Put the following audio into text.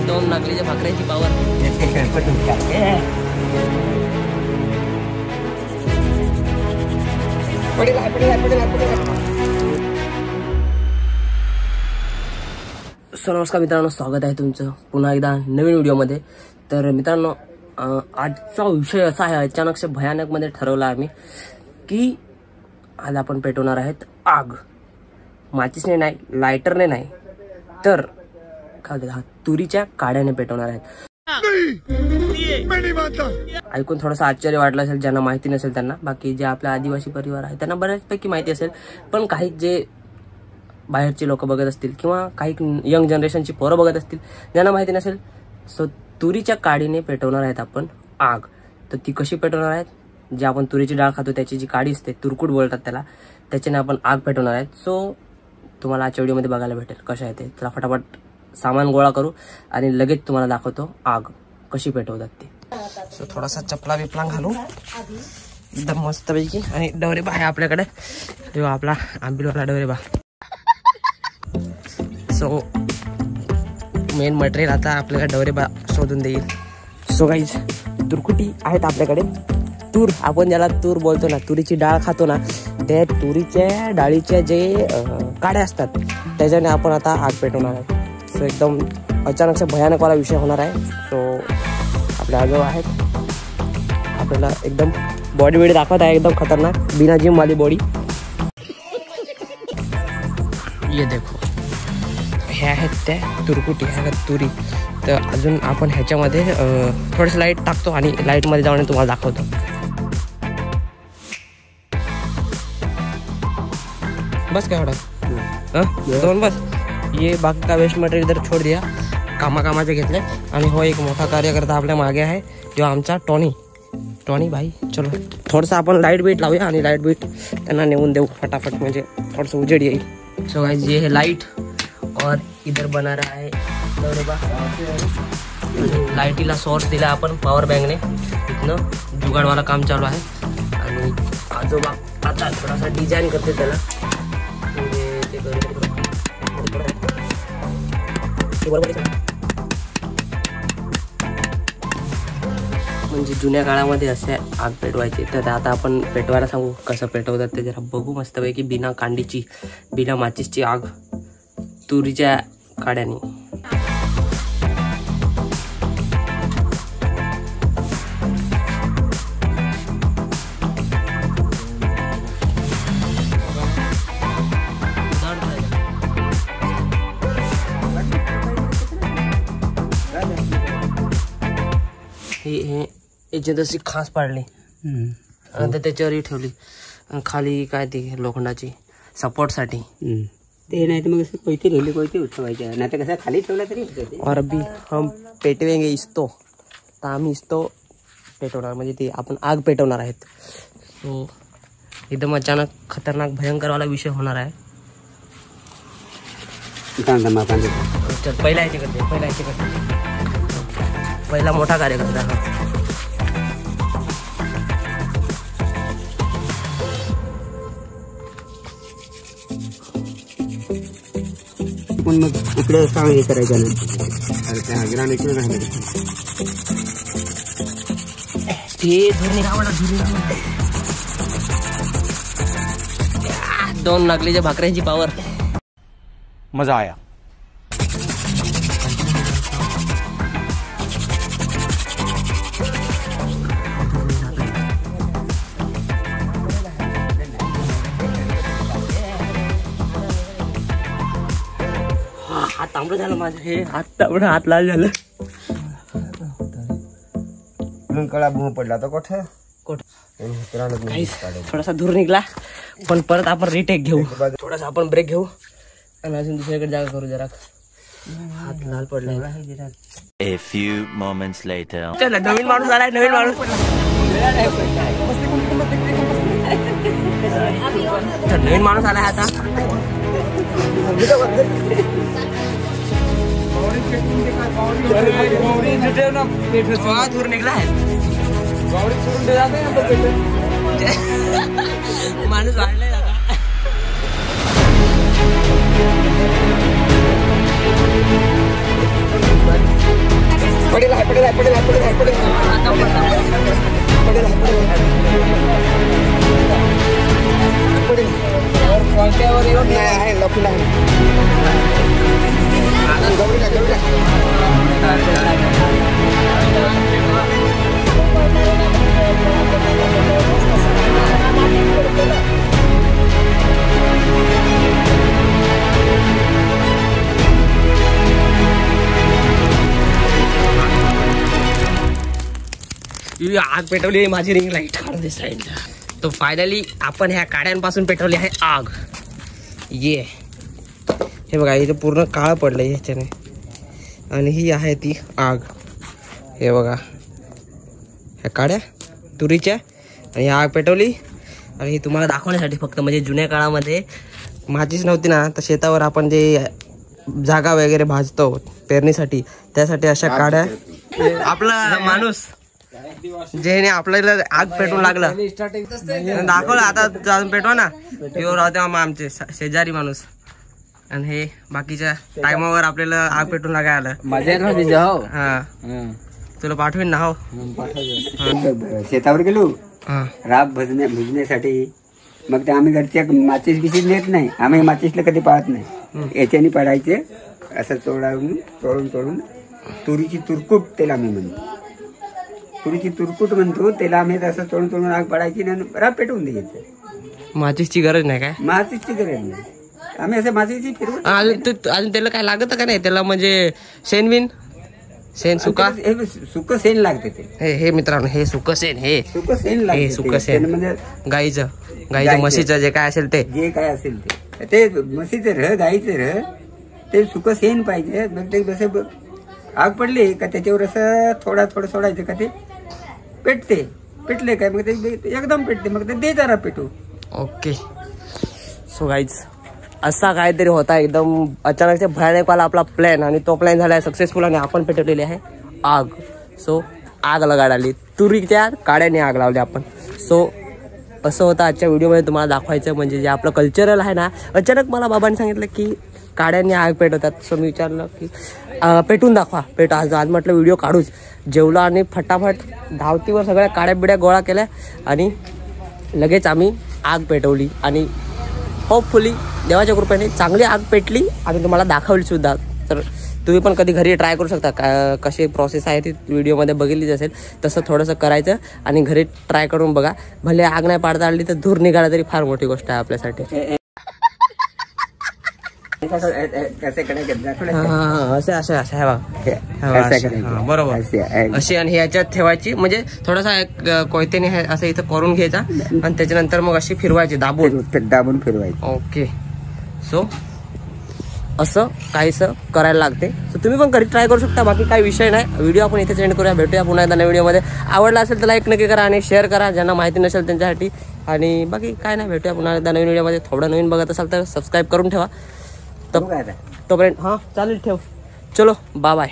दोन नागलीच्या भाकऱ्याची पावर. नमस्कार मित्रांनो, स्वागत आहे तुमचं पुन्हा एकदा नवीन व्हिडिओमध्ये. तर मित्रांनो, आजचा विषय असा आहे, अचानक भयानक मध्ये ठरवला आम्ही की आज आपण पेटवणार आहेत आग. माचीसने नाही, लायटरने नाही, तर तुरीच्या काड्याने पेटवणार आहेत. ऐकून थोडंसं आश्चर्य वाटलं असेल ज्यांना माहिती नसेल त्यांना. बाकी जे आपल्या आदिवासी परिवार आहे त्यांना बऱ्याचपैकी माहिती असेल, पण काही जे बाहेरचे लोक बघत असतील किंवा काही यंग जनरेशनची पोरं बघत असतील ज्यांना माहिती नसेल, सो तुरीच्या काडीने पेटवणार आहेत आपण आग. तर ती कशी पेटवणार आहेत? जे आपण तुरीची डाळ खातो त्याची जी काडी असते, तुरकुट बोलतात त्याला, त्याच्याने आपण आग पेटवणार आहेत. सो तुम्हाला आजच्या व्हिडिओमध्ये बघायला भेटेल कसं आहे ते. चला फटाफट सामान गोळा करू आणि लगेच तुम्हाला दाखवतो आग कशी पेटवतात ते. सो थोडासा चपला बिपला घालू एकदम मस्त पैकी. आणि डवरेबा आहे आपल्याकडे, तेव्हा आपला आंबीलवाला डवरेबा. सो मेन मटेरियल आता आपल्याला डवरेबा शोधून देईल. सो गाईज, तुरकुटी आहेत आपल्याकडे. तूर, आपण ज्याला तूर बोलतो ना, तुरीची डाळ खातो ना, त्या तुरीच्या डाळीच्या जे काड्या असतात त्याच्याने आपण आता आग पेटवणार आहे. सो एकदम अचानक भयानकवाला विषय होणार आहे. सो आपल्या आजोबा आहेत, आपल्याला एकदम बॉडी बिडी दाखवत आहे, एकदम खतरनाक बिना जिम वाली बॉडी. ये देखो, ह्या आहेत त्या तुरकुटी, ह्या तुरी. तर अजून आपण ह्याच्यामध्ये थोडंसं लाईट टाकतो आणि लाईटमध्ये जाऊन तुम्हाला दाखवतो. बस काय एवढा दोन बस. ये बाकी का वेस्ट मटेरियल इधर छोड़ दिया, कामाचे घेतले. आणि हो एक मोठा कार्यकर्ता आपल्या मागे आहे, जो आमचा टॉनी भाई. चलो थोडंसं आपण लाईट बीट लावूया आणि लाईट बीट त्यांना नेऊन देऊ फटाफट, म्हणजे थोडंसं उजेड येईल. सो गाइस, ये है लाइट और इधर बना रहा है डवरेबा. लाईटीला सोर्स दिला आपण पॉवर बँकने. इथनं जुगाडवाला काम चालू आहे आणि आजोबा आता थोडासा डिझाईन करते त्याला. म्हणजे जुन्या काळामध्ये असे आग पेटवायचे, तर आता आपण पेटवायला सांगू कसं पेटवतात ते जरा बघू मस्तपैकी. बिना कांडीची, बिना माचीसची आग तुरीच्या काड्याने. याच्यात अशी खास पाडली आणि त्याच्यावरही ठेवली आणि खाली काय ती लोखंडाची सपोर्टसाठी. ते नाही तर मग कोयती ठेवली, कोयती उठवायच्या, नाही तर कसं खाली ठेवला तरी होतं. और अभी हम पेटवेंगे इसतो. तर आम्ही इसतो पेटवणार, म्हणजे ते आपण आग पेटवणार आहेत. सो एकदम अचानक खतरनाक भयंकरवाला विषय होणार आहे. चल पहिला याचे करते, पहिला मोठा कार्यकर्ता. पण मग इकडे सांग हे करायचं ना. अरे त्या ग्राउंड इकडे राहिले ते धुरणी गावाला दोन नागलीच्या भाकऱ्यांची पावर. मजा आया. हात तांबडं झालं माझं, हे हात तांबडं, हात लाल झालं. कळा भूम पडला तर कोठ थोडासा दूर निघला, पण परत आपण रिटेक घेऊ. थोडासा आपण ब्रेक घेऊ आणि अजून दुसरीकडे जागा करू जरा. हात लाल पडलाय. A few moments later. चला, नवीन माणूस आलाय, नवीन माणूस. नवीन माणूस आलाय आता. दूर निघला आहे माणूस वाढलाय आता. आग पेटवली माझी रिंग लाईट काढून दे साईडला. तो फायनली आपण ह्या काड्यांपासून पेटवली आहे आग. ये हे बघा इथे पूर्ण काळं पडलंय ह्याच्याने आणि ही आहे ती आग. हे बघा ह्या काड्या तुरीच्या आणि आग पेटवली आणि ही तुम्हाला दाखवण्यासाठी फक्त. म्हणजे जुन्या काळामध्ये माचीच नव्हती ना, तर शेतावर आपण जे जागा वगैरे भाजतो पेरणीसाठी त्यासाठी अशा काड्या. आपला माणूस जेने आपल्याला आग पेटून लागला दाखवलं. आता पेटवा ना प्युअर होते आमचे शेजारी माणूस. आणि हे बाकीच्या टायमावर आपल्याला आग पेटून लागायला आलं. हा तुला पाठवीन ना. हो शेतावर गेलो राब भुजण्यासाठी. मग ते आम्ही घरच्या माचीस बिचीस नेत नाही. आम्ही माचीसला कधी पाळत नाही. याच्याने पडायचे असं चोळून तुरीची तुरकुट त्याला आम्ही म्हणतो. तुरीची तुरकुट म्हणतो त्याला आम्ही असं चोळून आग पडायची आणि राब पेटवून द्यायचं. माचीसची गरज नाही काय? माचीसची गरज नाही. आम्ही असं माचीची फिरवत अजून त्याला काय लागत का नाही? त्याला म्हणजे शेण सुका सुक शेण लागते ते. हे मित्रांनो हे सुक शेण. हे सुक शेण म्हणजे गाईचं म्हशीचं जे काय असेल ते म्हशीचं गाईचं ते सुक शेण पाहिजे. मग ते जसं आग पडली का त्याच्यावर असं थोडं सोडायचं का ते पेटले काय मग ते एकदम पेटते. मग ते दे जरा पेटू. ओके सो गाईज असा काहीतरी होता एकदम अचानक भयानकवाला आपला प्लॅन. आणि तो प्लॅन झाला सक्सेसफुल आणि आपण पेटवलेली आहे आग. सो आग लगाडाली तुरीच्या काड्याने आग लावली आपण. सो असं होतं आजच्या व्हिडिओमध्ये तुम्हाला दाखवायचं. म्हणजे जे आपलं कल्चरल आहे ना, अचानक मला बाबांनी सांगितलं की काड्यांनी आग पेटवतात. सो मी विचारलं की पेटून दाखवा. आज म्हटलं व्हिडिओ काढूच. जेवलो आणि फटाफट धावतीवर सगळ्या काड्या बिड्या गोळा केल्या आणि लगेच आम्ही आग पेटवली. आणि होपफुली देवाच्या कृपेने चांगली आग पेटली आणि तुम्हाला दाखवली सुद्धा. तर तुम्ही पण कधी घरी ट्राय करू शकता. कशी प्रोसेस आहे ती व्हिडिओमध्ये बघितलीच असेल. तसं थोडंसं करायचं आणि घरी ट्राय करून बघा. भले आग नाही पाडता आली तर धूर निघाला तरी फार मोठी गोष्ट आहे आपल्यासाठी. बरोबर अशी. आणि ह्याच्यात ठेवायची म्हणजे थोडासा कोयतेने असं इथं करून घ्यायचा आणि त्याच्यानंतर मग अशी फिरवायची दाबून फिरवायची. ओके सो असं काहीसं करायला लागते. सो तुम्ही पण घरी ट्राय करू शकता. बाकी काही विषय नाही. व्हिडिओ आपण इथे एंड करूया. भेटूया पुन्हा एकदा नवीन व्हिडिओमध्ये. आवडला असेल तर लाईक नक्की करा आणि शेअर करा ज्यांना माहिती नसेल त्यांच्यासाठी. आणि बाकी काय नाही, भेटूया पुन्हा एकदा नवीन व्हिडिओमध्ये. थोडं नवीन बघत असाल तर सबस्क्राईब करून ठेवा. तोपर्यंत हां चालेल ठेव. चलो बाय बाय.